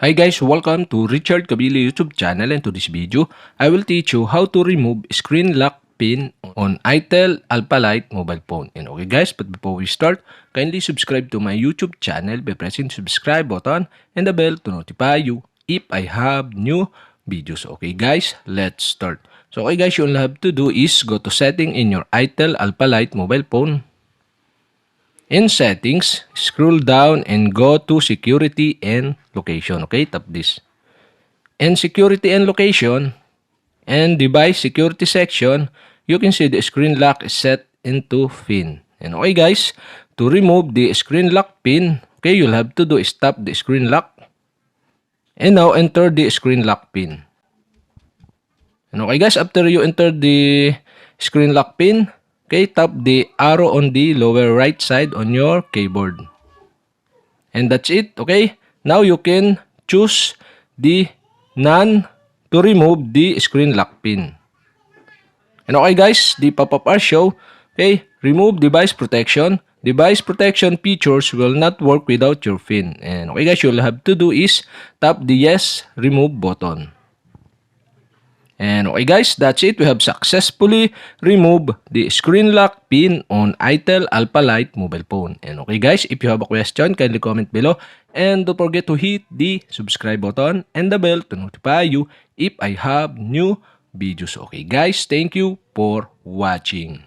Hi guys, welcome to Richard Kabili YouTube channel, and to this video, I will teach you how to remove screen lock pin on itel Alpha Lite mobile phone. And okay guys, but before we start, kindly subscribe to my YouTube channel by pressing the subscribe button and the bell to notify you if I have new videos. Okay guys, let's start. So okay guys, you all have to do is go to setting in your itel Alpha Lite mobile phone. In settings, scroll down and go to security and location. Okay, tap this. In security and location and device security section, you can see the screen lock is set into pin. And okay guys, to remove the screen lock pin, okay, you'll have to do is tap the screen lock. And now enter the screen lock pin. And okay guys, after you enter the screen lock pin, okay, tap the arrow on the lower right side on your keyboard. And that's it, okay? Now you can choose the none to remove the screen lock pin. And okay guys, the pop-up are show, okay, remove device protection. Device protection features will not work without your pin. And okay guys, you'll have to do is tap the yes remove button. And okay guys, that's it. We have successfully removed the screen lock pin on itel Alpha Lite mobile phone. And okay guys, if you have a question, kindly comment below. And don't forget to hit the subscribe button and the bell to notify you if I have new videos. Okay guys, thank you for watching.